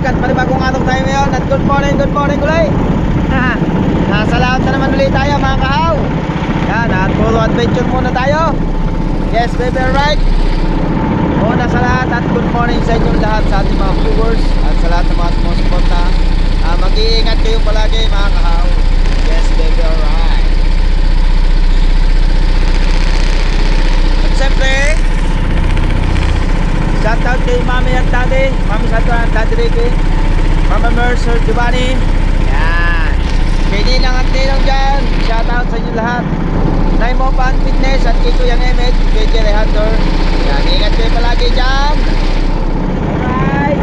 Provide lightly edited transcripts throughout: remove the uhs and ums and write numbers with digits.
vlog at panibagong araw tayo ngayon. At good morning ulit. Nasa lahat na naman ulit tayo mga kahaw. Yan, at puro adventure muna tayo. Yes baby, right. Una sa lahat at good morning sa inyong lahat, sa ating mga viewers at sa lahat ng mga sumusuporta. Mag-iingat kayo palagi mga kahaw. Yes baby, alright. At siyempre, shout out kay Mami at Daddy. Mami Sandra at Daddy Ricky, Mama Mercer, Giovanni. Yan. Kay Ninang at Ninong dyan, shout out sa inyo lahat. Naimo Pan Fitness at kay Kuyang Emmet, kay Jerry Hunter. Yan, ingat kayo palagi dyan. Alright.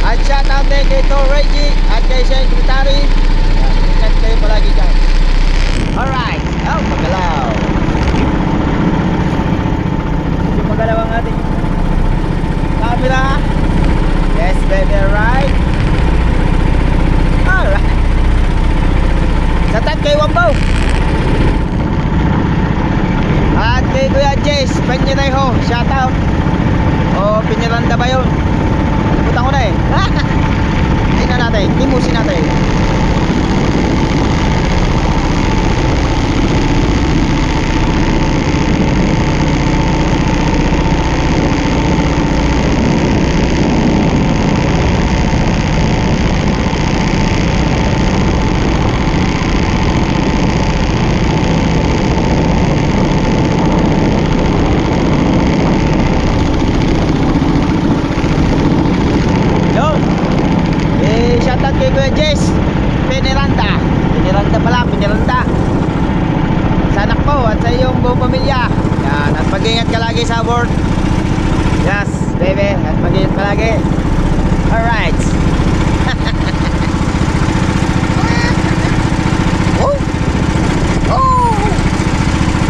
At shout out din kay Tor Reggie at kay Shane Secretary. Yan, ingat kayo palagi dyan. Alright, oh, magalaw. Medyo magalaw ang ating camera. Yes baby, alright. Alright. Sa tat kay Wambo at kay Kuya Jess Peñarejo, shout out. O Peñaranda ba yun? Puta ko na eh. Tingnan natin, timusin natin. Kay Kuya Jess Peñaranda pala, Peñaranda. Sa anak mo at sa iyong buong pamilya. Yan, at mag-ingat ka lagi sa work. Yes baby, at mag-ingat ka lagi. Alright. Oh, oh,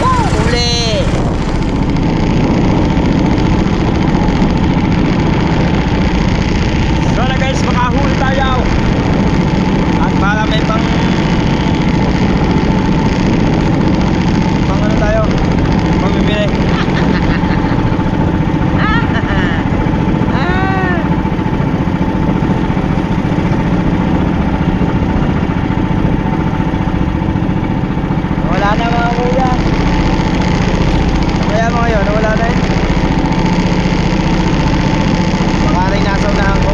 wow, uli. So na guys, makahuli tayo. At para may pang ano tayo, mamimili. Wala na mga kuya. Kaya mo ngayon, wala na eh. Baka rin nasa unahan ko.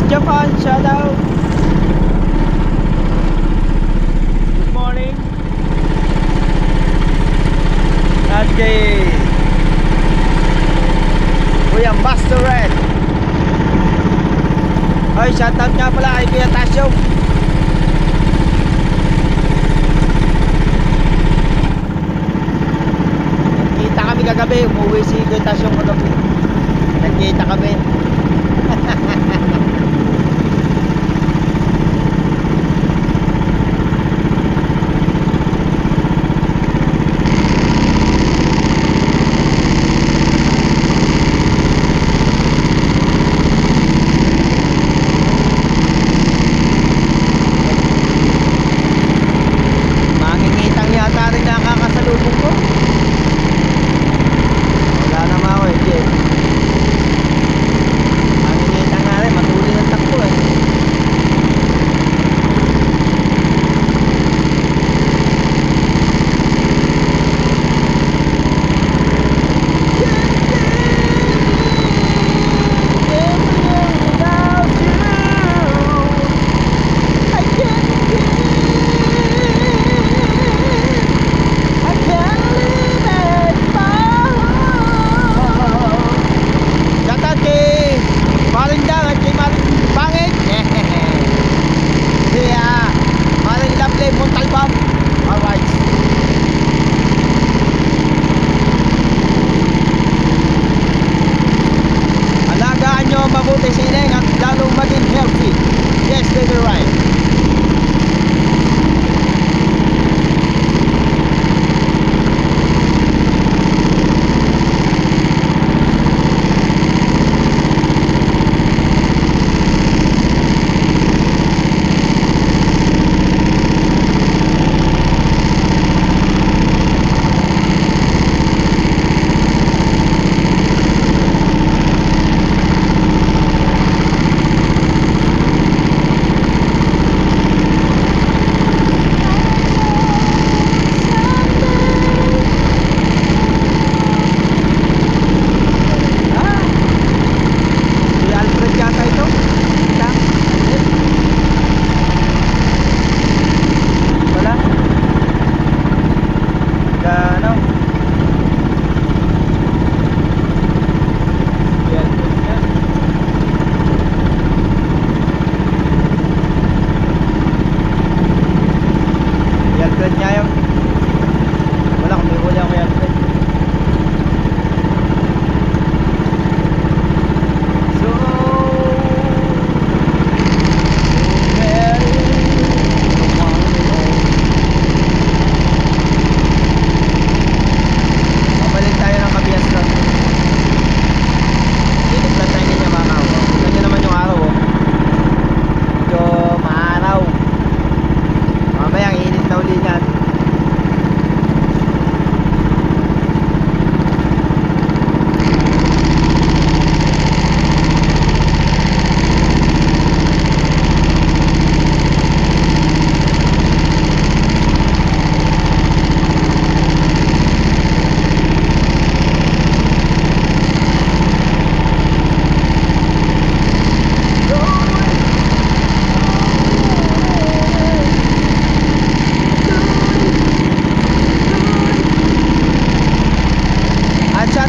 Japan, shout out. Good morning. At kay Kuya Master Red. Ay, shout out nga pala kay Kuya Tasyo. Nagkita kami kagabi, umuwi si Kuya Tasyo kagabi. Nagkita kami. Mabuti sining at lalong maging healthy. Yes, baby, right.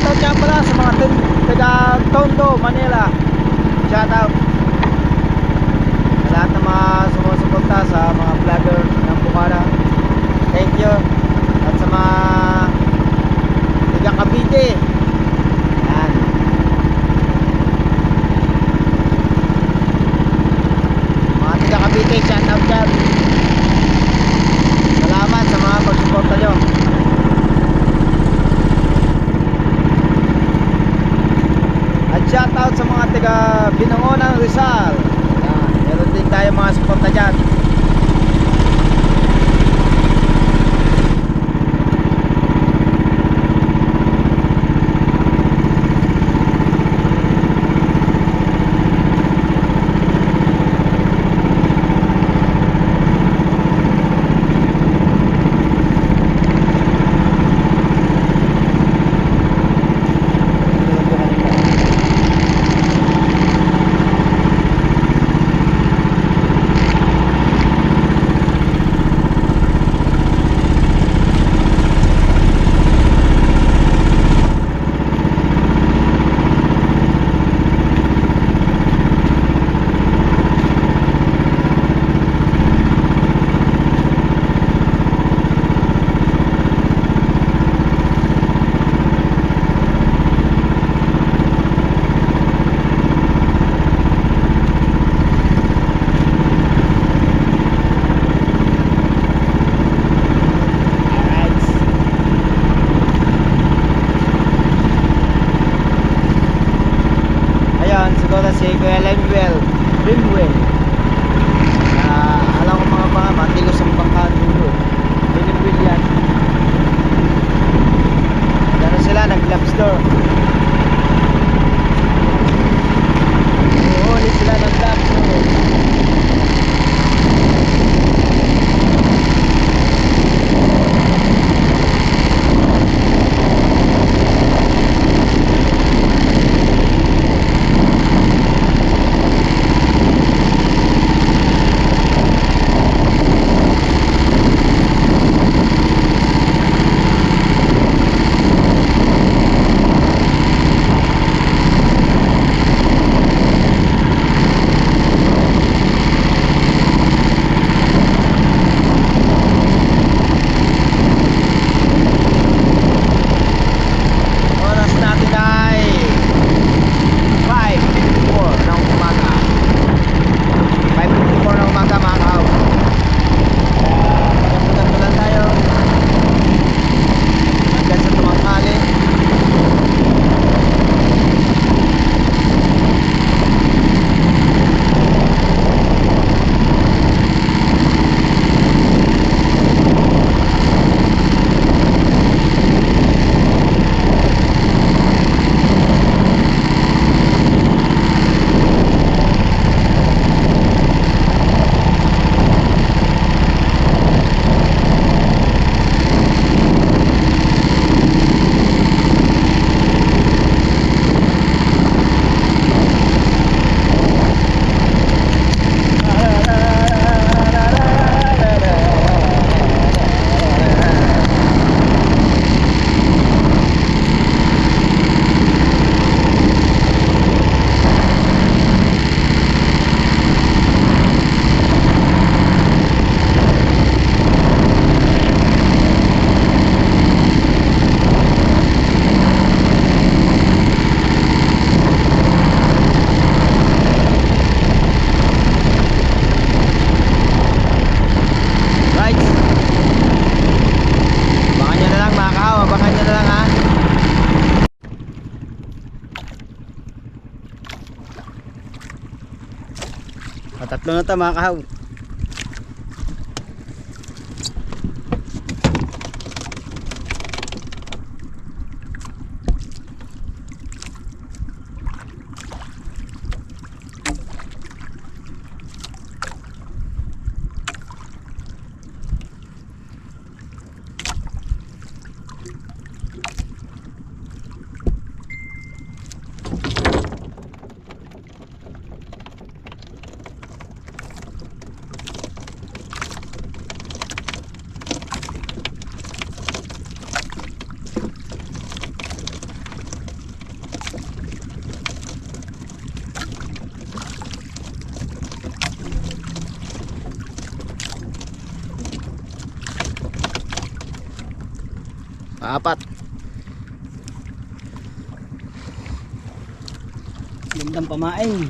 shoutout nga pala sa mga taga Tondo, Manila. Shoutout sa lahat ng mga sumusuporta sa mga vlogger ng Bukana. Thank you. At sa mga taga Cavite, yan, mga taga Cavite, shoutout dyan. Salamat sa mga pagsuporta nyo. At shoutout sa mga taga Binangonan, Rizal. Yan, meron din tayo mga suporta dyan. Siguro si Kuya Rimwell, alam ko mga matigos ang bangka dulo. Rimwell yan. Gano'n sila, nag-gloves store. Huli sila ng gloves store. Tatlo na ito mga kahaw. Apat. Gandang pamain.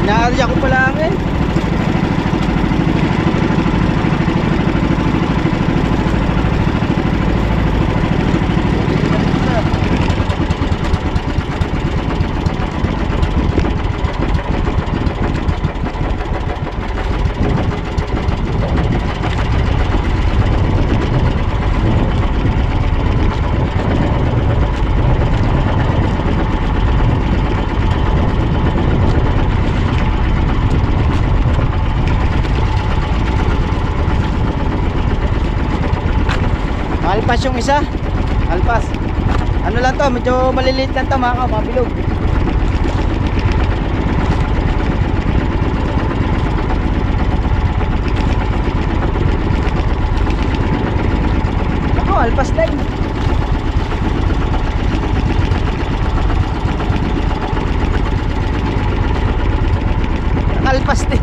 Inaarya ko pala ang eh. alpas yung isa. Alpas. Ano lang to, medyo maliliit lang to mga kabilog. Ako, alpas din. Alpas din.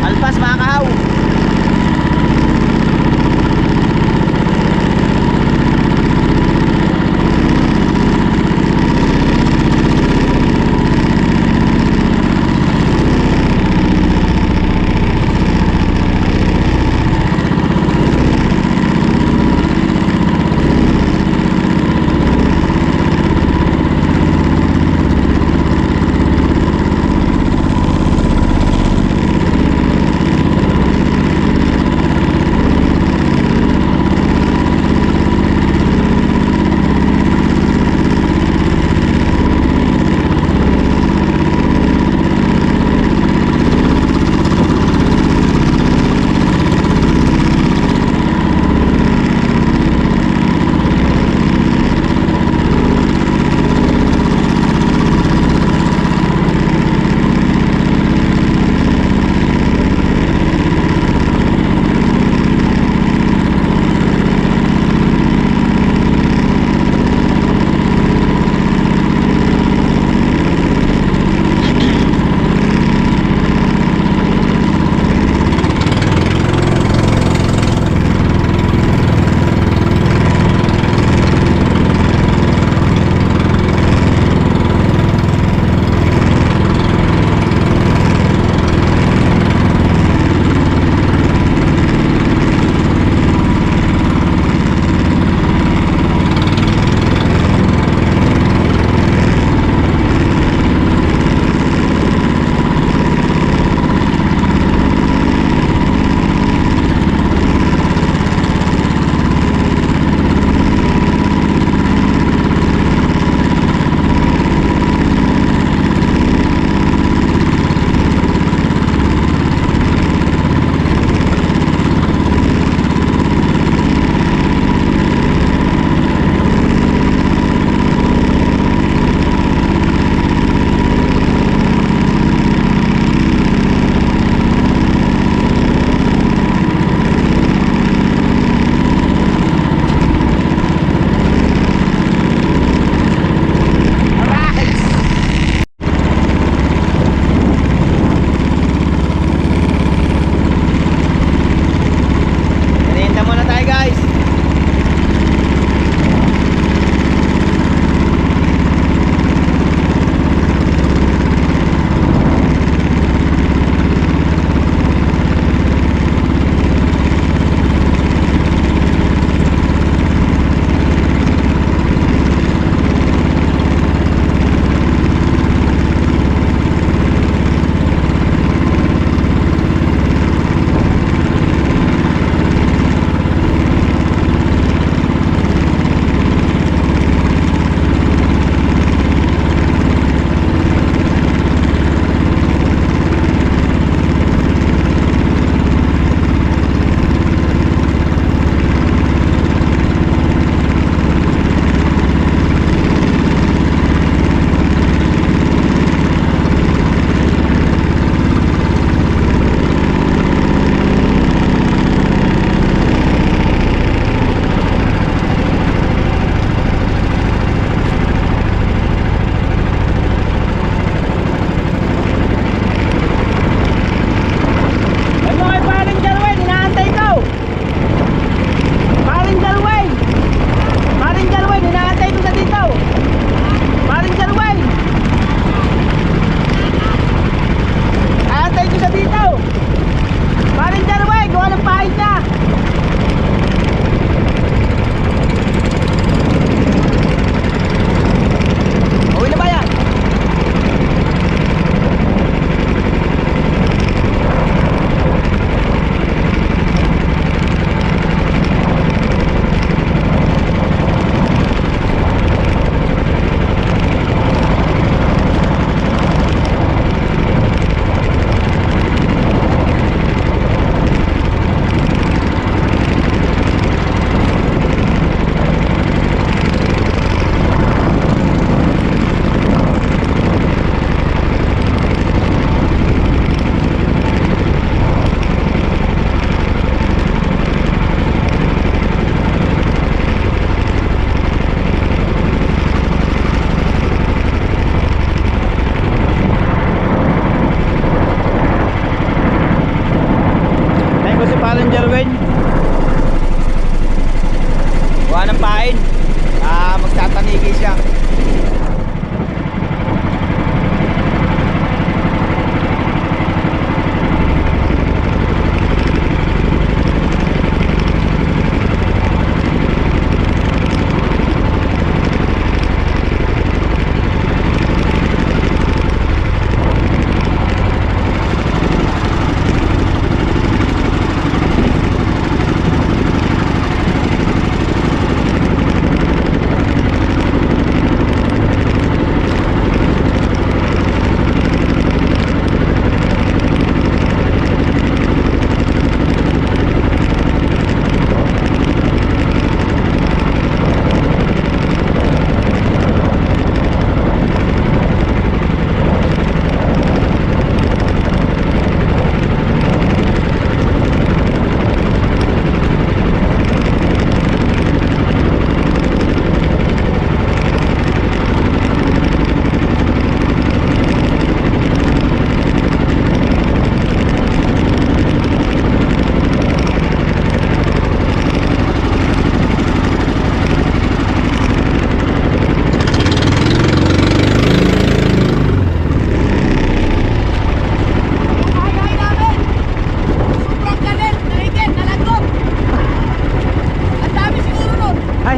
Alpas mga kahaw.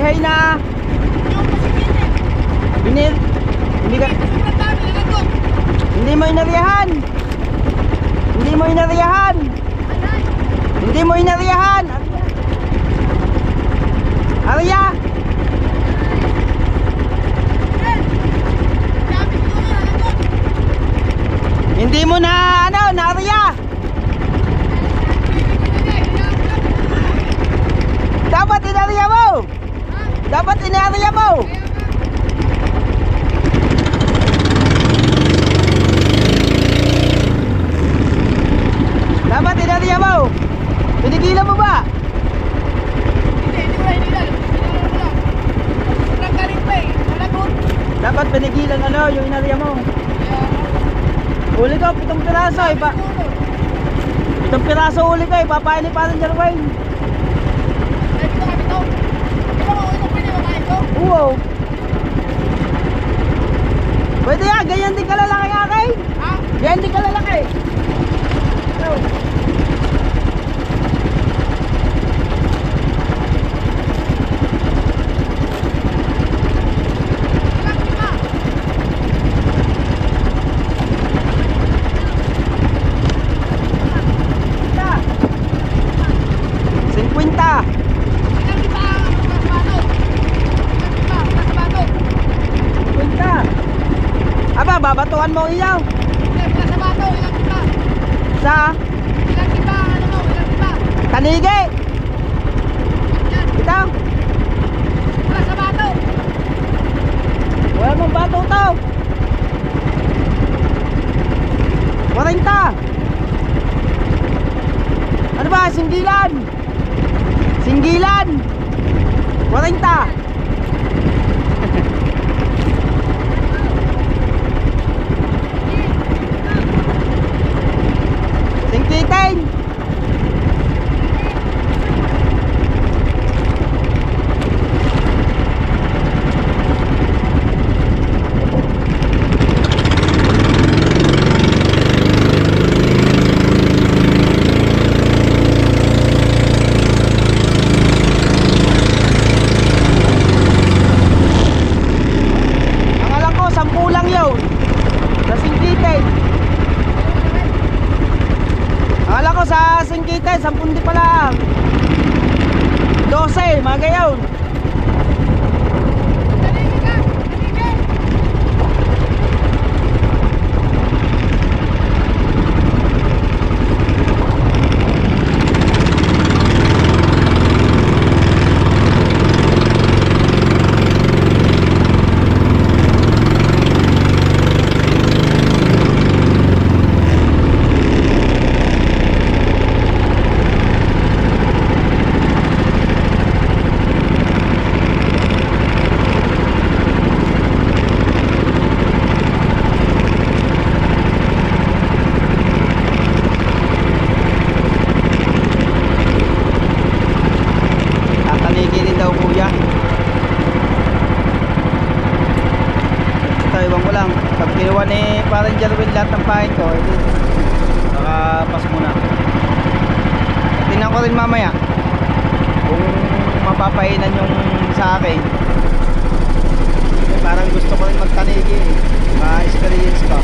hay na binil. Hindi ka, hindi mo inariyahan. Hindi mo inariyahan. Hindi mo inariyahan. Arya. Hindi mo na ano, na-arya. Dapat inariya mo. Dapat inariya mo. Dapat inariya mo. Pinigilan mo ba? Dapat pinigilan ano, yung inariya mo. Uli ka, 7 piraso eh. 7 piraso uli ka eh. Papain ni parang Jarwin. Oo. Pwede yan, ganyan din kalalaki akin. Ganyan din kalalaki. Babatuan mo iyaw. Sa Tanigi. Ito. Wala mong bato to. 40. Ano ba? Singgilan. Singgilan. 40. Singkitin. Ang alam ko 10 lang yun. Sa singkitin. Akala ko sa Singkitin, 10 di pala. 12, mga gayon. Parang Jarwin lahat ng pahin ko, nakapas muna. Tingnan ko rin mamaya kung mapapainan yung sa akin. Parang gusto ko rin magtanigi, ma-experience ko.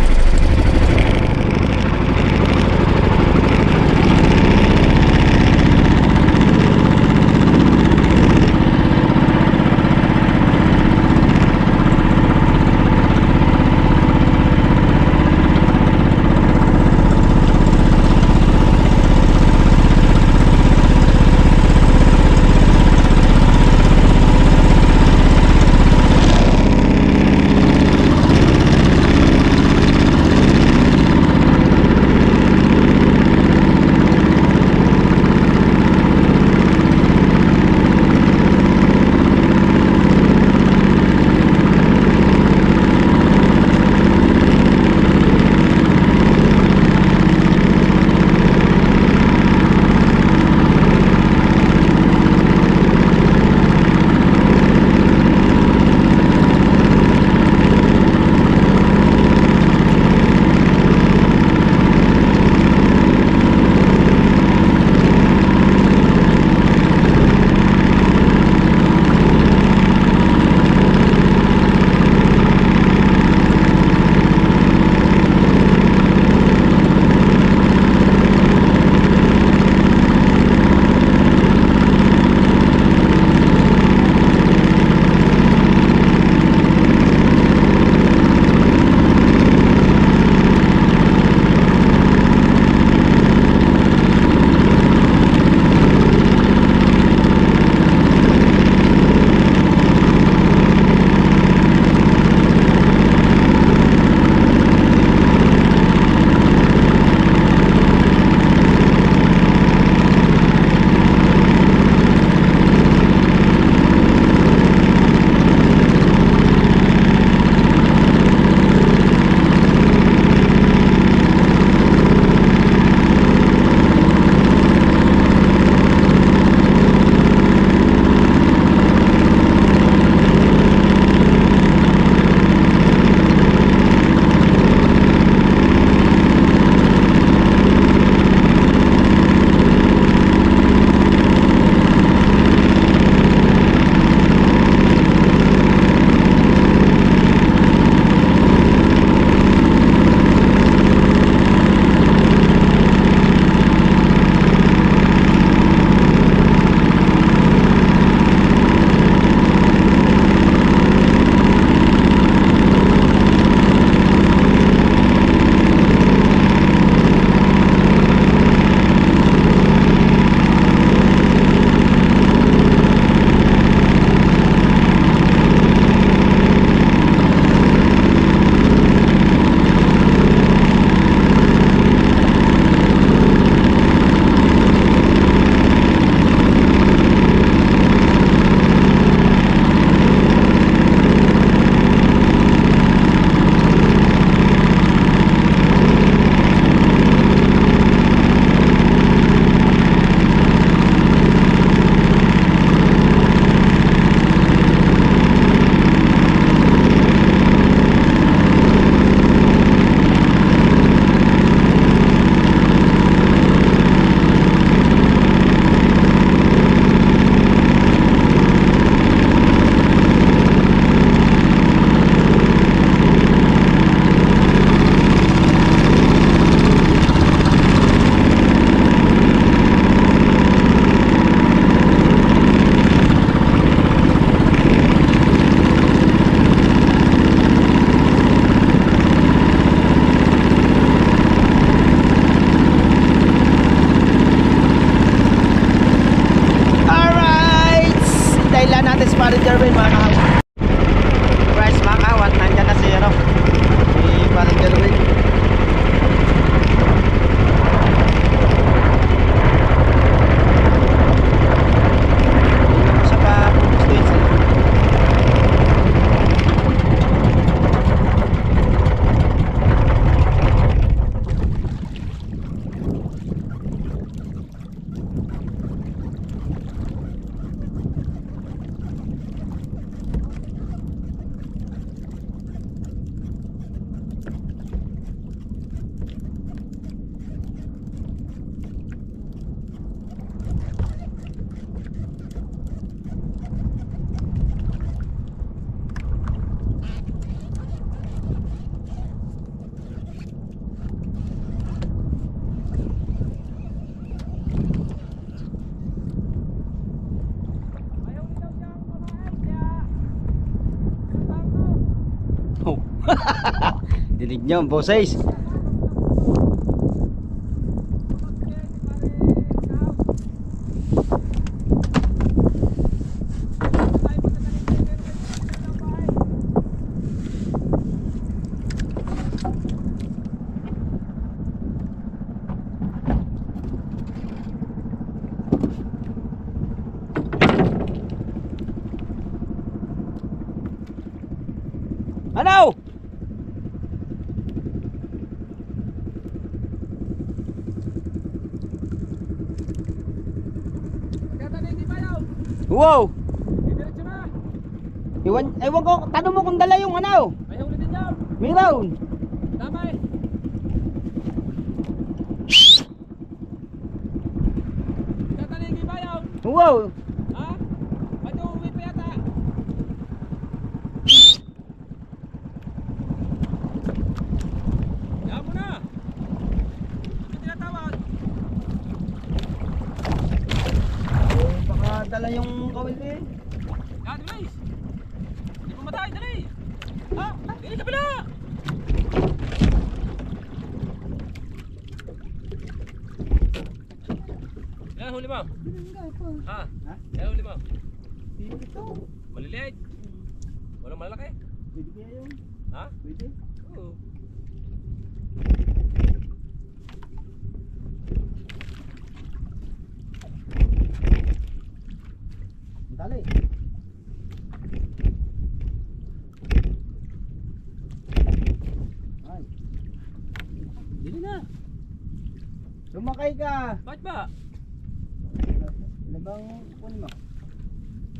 Paring Jerwin mga kahaw. Guys mga kahaw, at nandyan na si ano, si Paring Jerwin. Hindi naman siya pa pupustuin sila. Oh. Dinig nyo, boses. Ano? Wow! Ewan ko, tanong mo kung dala yung ano? Ayaw ulitin yan. Meron! Tama eh. Tatanigin ba yaw? Wow! Ha? Ba't yung uwi pa yata? Yaw mo na. Hindi tinatawag. Baka dala yung kawil eh. Yan, guys. Hindi pumatay, dali. Ha? Dili ka pala. Yan, huli mo. Ha? Yan, huli mo. Ito. Maliliit. Walang malalaki. Pwede kaya yun? Ha? Pwede? Oo. Ang tali. Ay. Dili na. Lumakay ka. Bakit ba? Labang kunin mo.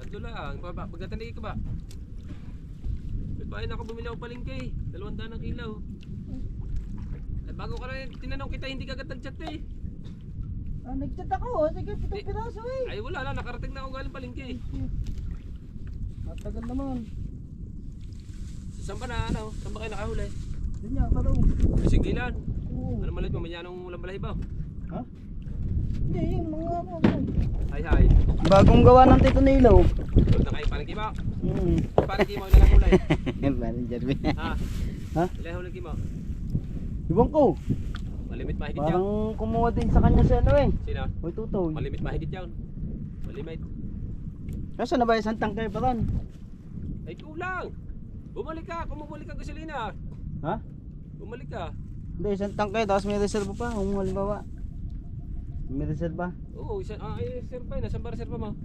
Tatlo lang. Pagkatanigin ka ba? Ba't ba ay nakabumili ako palengke? 200 ang kilaw. At bago ka na tinanong kita, hindi ka agad nag-chat eh. Ah, nag-chat ako. Sige, pitong piraso eh. Ay wala na, nakarating na ako galing palengke. Matagal naman. Saan ba na ano? Saan ba kayo nakahuli? Doon niya, parang. Sigilan. Oo. Ano malit mo? Manyanong ulang balahibaw? Ha? Hindi, yung mga ano. Hay hay. Bagong gawa ng Tito Nilaw. Doon na kayo palengke mo. Hmm. Palengke mo, ilang hulay? Parang Jerwin. Ha? Ha? Ilang hulay mo? Ibang ko. Malimit mahigit yan. Parang kumuha din sa kanya si ano eh. Sino? Hoy Tutoy. Malimit mahigit yan. Malimit. Nasaan na ba isang tangkay pa ron? Ay kulang. Bumalik ka, kung bumalik ka gasolina. Ha? Bumalik ka. Hindi, isang tangkay tapos may reserva pa. Kung halimbawa. May reserva. Oo, ay reserva yun. Nasaan ba reserva mo?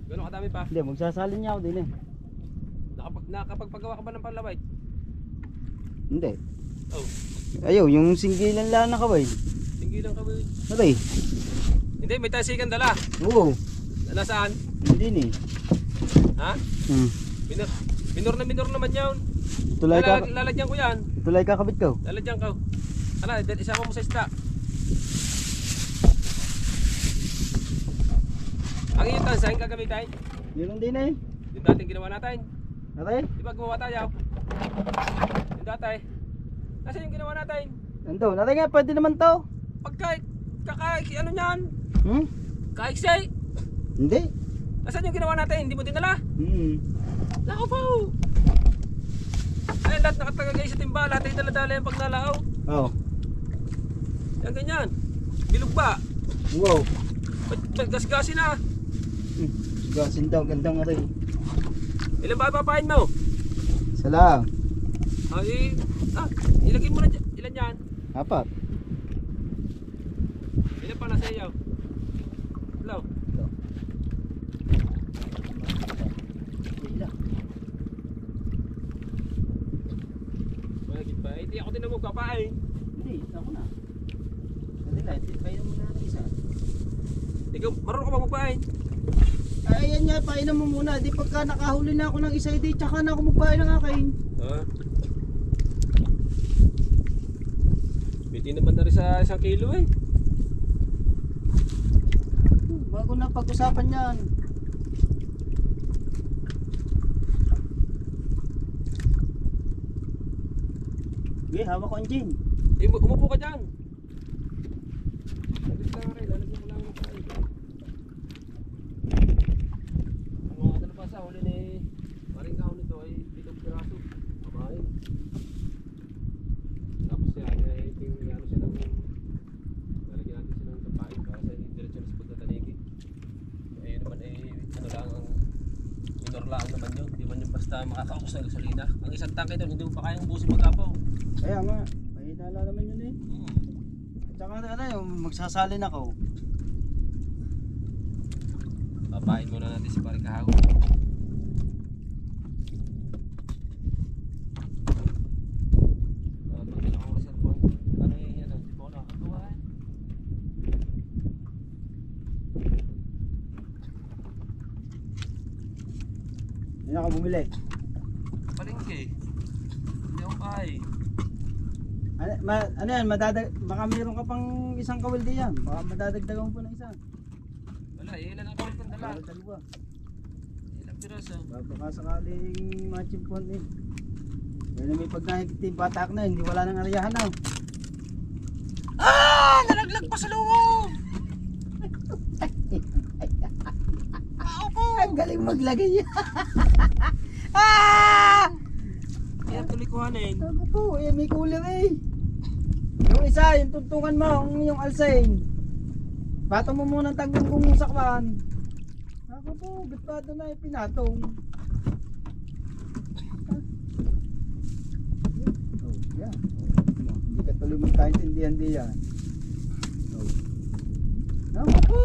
Gano'ng kadami pa? Hindi, magsasalin niya ako din eh. Nakapagpagawa ka ba ng panlaway? Hindi. Oh, Ayaw, yung singgilan lang nakaway. tinggilan ka ba? Aray. Hindi, may tasikan dala. Oo. Nasaan? Hindi ni. Ha? Hmm. Minor naman yun. Tulay ka. Lalagyan ko yan. Tulay ka kabit ko. Lalagyan ko. Ano, isama mo sa isda. Ang iyong tan, saan gagamitin? Yun din eh. Yung dating ginawa natin. Aray. Di ba gumawa tayo? Yung dati. Nasaan yung ginawa natin? Nandun. Aray nga, pwede naman to. Pagka, ano niyan? Hmm? Kaiksay. Hindi. Nasaan yung ginawa natin? Hindi mo dinala? Hmm. Lako po. Ay, lahat nakatagagay sa timba. Lahat ay daladala yung pagnalaaw. Oo. Yan ganyan. Bilog ba? Wow. Ba't gasgasin na? Gasin daw, gandang aray. Ilan ba papain mo? Isa lang. Ay, ilagay mo na dyan. Ilan yan? 4. Ilan pa nasa iyo? Hello? Bakit ba? Hindi ako din na magpapain. Hindi, ako na. Kanila, painom mo na ng isa. Ikaw, marunong ka ba magpain? Ay, yan nga, painom mo muna. Di pagka nakahuli na ako ng isa, di tsaka na ako magpain ng akin. Biti naman na rin sa 1 kilo eh. Bago na pag-usapan yan. Okay, hawak ko ang gin. Eh, umupo ka dyan. Labit ka nga rin, lalagyan ko lang ng pain. Ang mga talapasa, huli ni maring kahon nito ay 7 piraso. Kamain. Tapos yan, ay ano siya ng lalagyan natin siya ng tapain para sa diretso na sa pagtatanigi. Ayun naman ay ano lang ang minor lang naman yun. Di man yung basta makakausal sa gasolina. Ang isang tangke doon, hindi mo pa kayang busin magkapaw. Kaya nga, may hinala naman yun eh. At saka ano yung magsasalin ako. Papain muna natin si Paring Kahaw. Bakit ako sa phone? Ano yung yan? Hindi po ako nakakagawa eh. Hindi na ako bumili. Palengke. Hindi ako pahay. Ano yan, baka meron ka pang isang kawil di yan. Baka madadagdagan mo pa ng isa. Wala, ilan ang kawal kong dala? Dalawa. Ilang piraso? Baka sakaling matchimpon eh. Yan na may pagkahigit batak na, hindi wala nang ariyahan na. Nalaglag pa sa loob! Ang galing maglagay yan. Kaya tuloy kuhanin. Ako po, may kulang eh. Yung isa, yung tuntungan mo, yung alsain. Patong mo muna ang taglong kong sakwan. Ako po, bitpado na yung pinatong. Oh, yeah. Hindi ka tuloy magkaintindihan di yan. Ako po!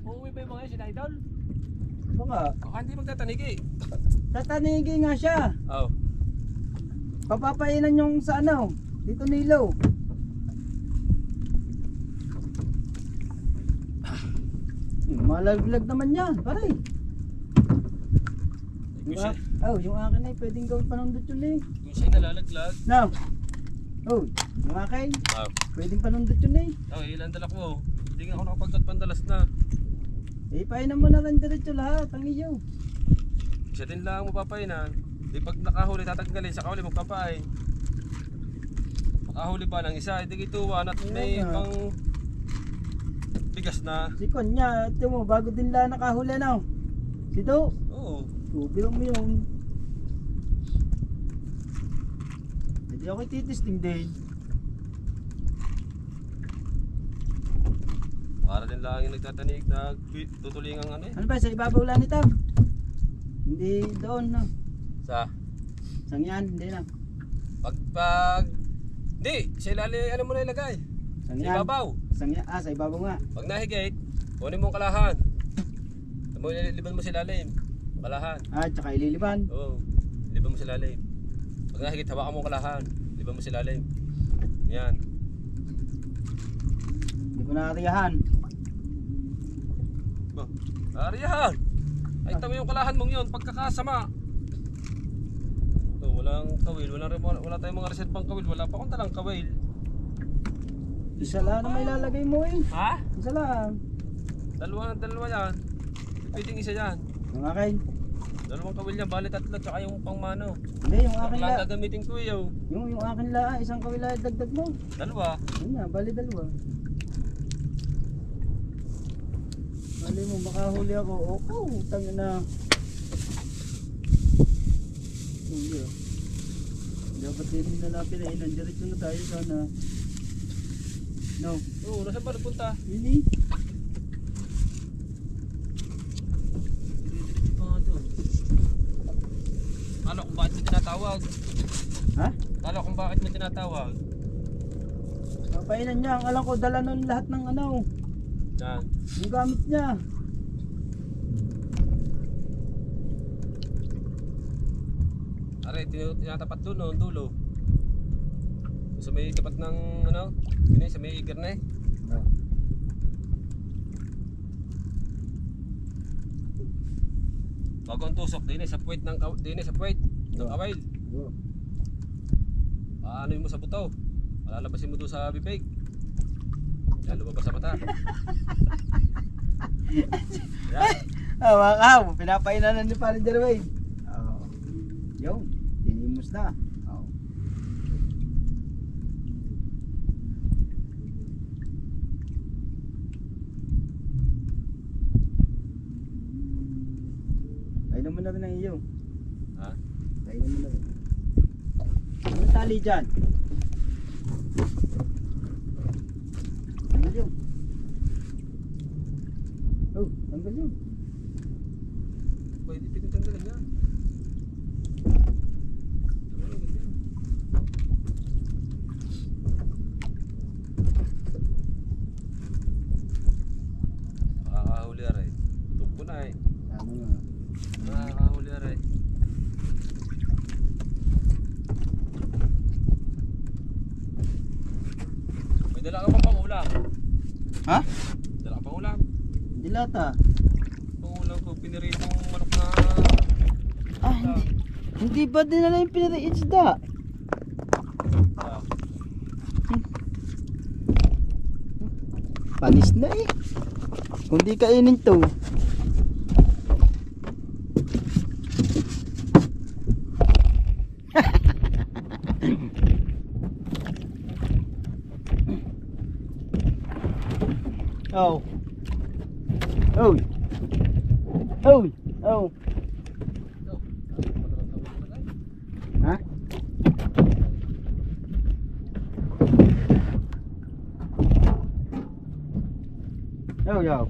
Uuwi ba yung mga yun, si Idol? Baka, Baka hindi magtatanigi. tatanigi nga siya. Oo. Papapainan yung sa ano, dito nilo. Malaglag naman yan, pare. Yung akin ay pwedeng gawin panundot yun eh. Kung siya'y nalalaglag. No. Yung akin, pwedeng panundot yun eh. Ilan dala ko. Hindi nga ako nakapagkat pandalas na. Painan mo na lang diretso lahat, ang iyo. Isa din lang mapapainan. Di pag nakahuli tatanggalin, saka uli magpapain. Makahuli pa ng isa, hindi kituwan at may Ayan, pang bigas na. Si Konya, ito mo, bago din lang nakahuli na. Sito, Oo. biro mo yun. Hindi ako titisting din. Para din lang yung nagtatanig, nagtutuling ang ano eh. Ano ba, sa ibabaw lang nito? Hindi doon, no? Sa? Sangyan, hindi na. Hindi, sa ilalim, ano mo na ilagay? Sa Sangyan. ibabaw. Sangyan, sa ibabaw nga. Pag nahigit, kunin mo ang kalahan. Liban mo sa ilalim. Kalahan. Tsaka ililiban. Oo, liban mo sa ilalim. Pag nahigit, hawakan mo ang kalahan. Liban mo sa ilalim. Yan. Hindi ko naariyahan. Ariyahan! Ay, tama yung kalahan mong yun, pagkakasama. Walang kawil, wala tayong mga reservang kawil, wala pa akong talang kawil. Isa lang na may lalagay mo eh. Ha? Isa lang. Dalawa yan. Pwedeng isa yan. Yung akin. Dalawang kawil yan, bali 3 tsaka yung pangmano. Hindi, yung akin Lang la. gagamitin ko yun. Yung akin la, isang kawila dagdag mo. Dalawa. Yun na, bali dalawa. Bali mo, makahuli ako. Tangin na. Hindi ah. Dapat din na pinainan. Diretso na tayo sana. No. Oo, nasa ba nagpunta? Hindi. Diretso pa nga doon. tinatawag. Ha? Kala kung bakit mo tinatawag. Papainan niya. Ang alam ko, dala nun lahat ng ano. Yan. Yung gamit niya. Are, tinatapat doon, no, dulo. Sa may tapat ng ano, yun sa may igar na eh. Bago ang tusok, din sa puwet ng kawail. Ano mo sa buto? Malalabasin mo doon sa bibig. Yan, lumabas sa mata. Yan. Mga kahaw, pinapainan na ni Parin Jerway. Yung, tinimos na. Painan mo na rin ang iyo. Ha? Painan mo na rin. Ano tali dyan? Tanggal yun. Oh, tanggal yun. Pwede pinagtanggalan yan. Makakahuli aray. Tumpo na eh. Tama nga. Makakahuli aray. May dala ka pa pang ulam. Ha? Dala ka pang ulam. Dilata. Pang ulam ko, piniritong manok na... Ah, hindi ba dinala yung pinari isda? Ah, Panis na eh. Kung di kainin to. Oh. Oh. Oh. Oh. Ha? Yo yo.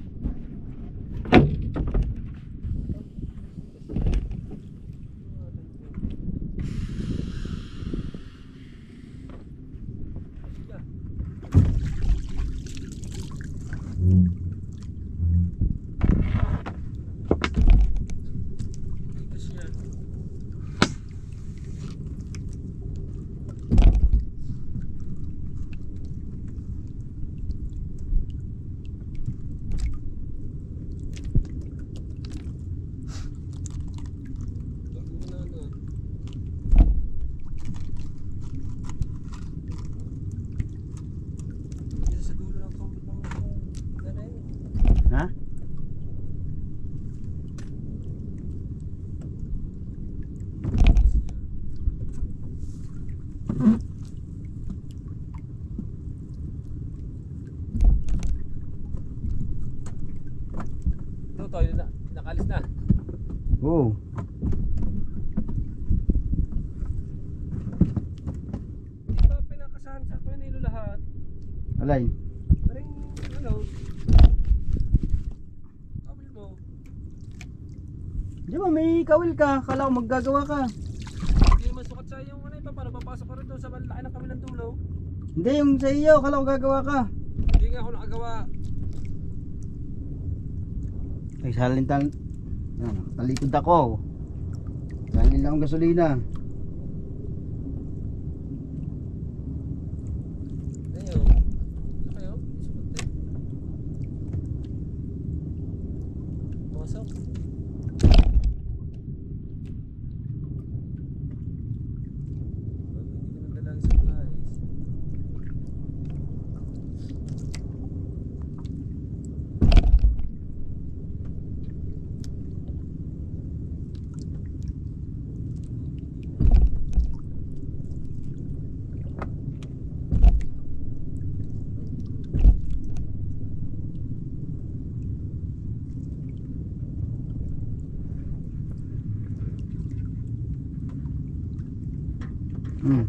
Ha? ito, nakalis na. Oh. Di ba pinakasahan sa Manilo lahat? Alay. Pero ano, kawil mo. Di ba may kawil ka? Kala ko maggagawa ka. Hindi naman sukat sa yung ano, paano papasok ka rin doon sa laki ng kabilang dulo. Hindi yung sa iyo. Kala ko gagawa ka. Hindi nga ako nakagawa. Nagsalintan. Talikod ako. Salin lang ang gasolina. Ayaw. Ayaw, isukat eh. Masok. Hindi ka nagdalang supplies.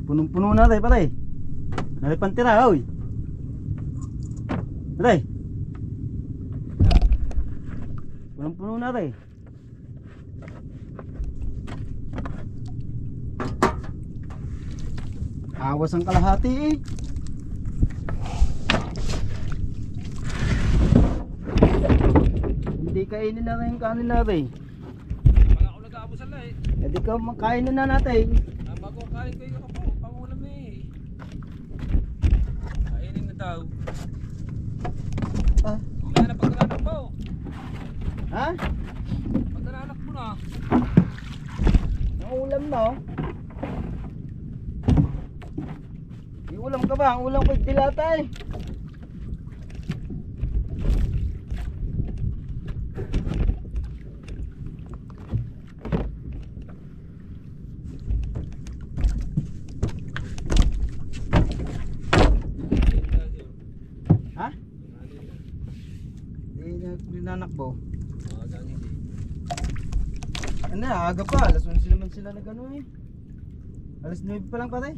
Punong-puno na tayo pare. Nalipan tira, oy. Pare. Punong-puno na tayo. Awas ang kalahati eh. Hindi kainin na rin yung kanin natin. Pag ako nag-aabusan na eh. E di ka makainin na natin. Bago kain ko yung ako, pangulam eh. Kainin na daw. Ah. Kaya na pag nananak mo. Ha? Pag nananak mo na. Ang ulam na oh. Yung ulam ka ba? Ang ulam ko dilata eh. Ha? Hindi na nanakbo. Ano, aga pa. Alas 11 naman sila na gano'n eh. Alas 9 pa lang pare.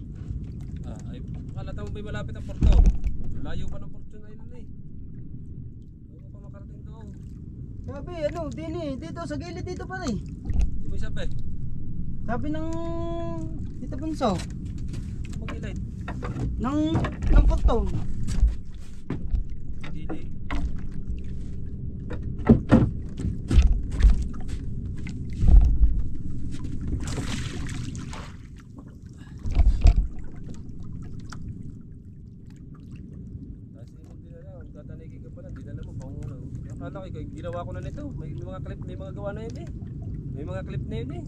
Ay, kalata mo ba'y malapit ang porto? Layo pa ng Fortune Island eh. Bago pa makarating doon. Sabi, ano, dito, sa gilid dito pare. Di ba sabi? Sabi ng Tita Bunso, Mag-ilay. ng porto. Dili. Tatanigin ka pala, dinala mo pang ano. Akala ko, ginawa ko na nito. May mga clip, may mga gawa na yun eh. May mga clip na yun eh.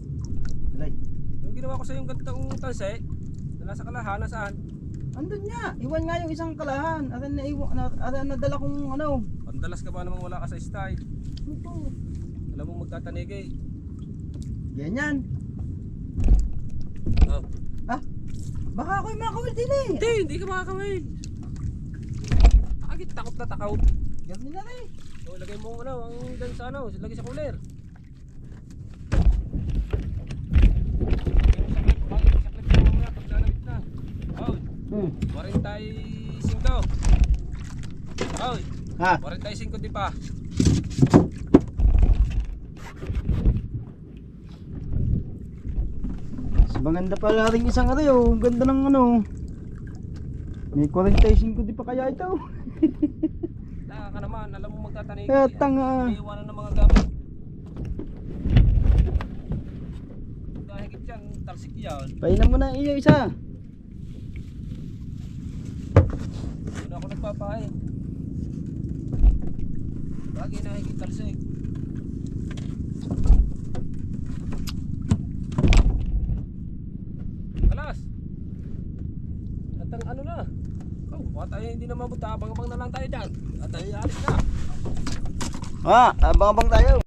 Like, Yung ginawa ko sa yung gantong talse, na nasa kalahan, nasaan? andun nga, iwan nga yung isang kalahan. Aran nadala kong ano. Pandalas ka ba namang wala ka sa style? Ito. Alam mo magtatanigay. Ganyan. Oh. Ah, baka ako'y makawal din eh. Hindi ka makakawin. Agit takot na takaw. Ganyan na rin. So, lagay mo ano, ang dyan sa ano, lagay sa cooler. Hmm. 45. Oy, Ha? 45 di pa. Mas maganda pala rin isang ari oh. Ang ganda ng ano. May 45 di pa kaya ito. Taka ka naman, alam mo magtatanig. Eh, tanga. May iwanan ng mga gamit. Dahil higit yan, talsik yan. Painan mo na iyo isa. Doon ako nagpapain. Bagay na higit talsik. Kalas! At ang ano na? Oh, baka tayo hindi na mabuta, abang-abang na lang tayo dyan. At tayo alis na. Ha, abang-abang tayo.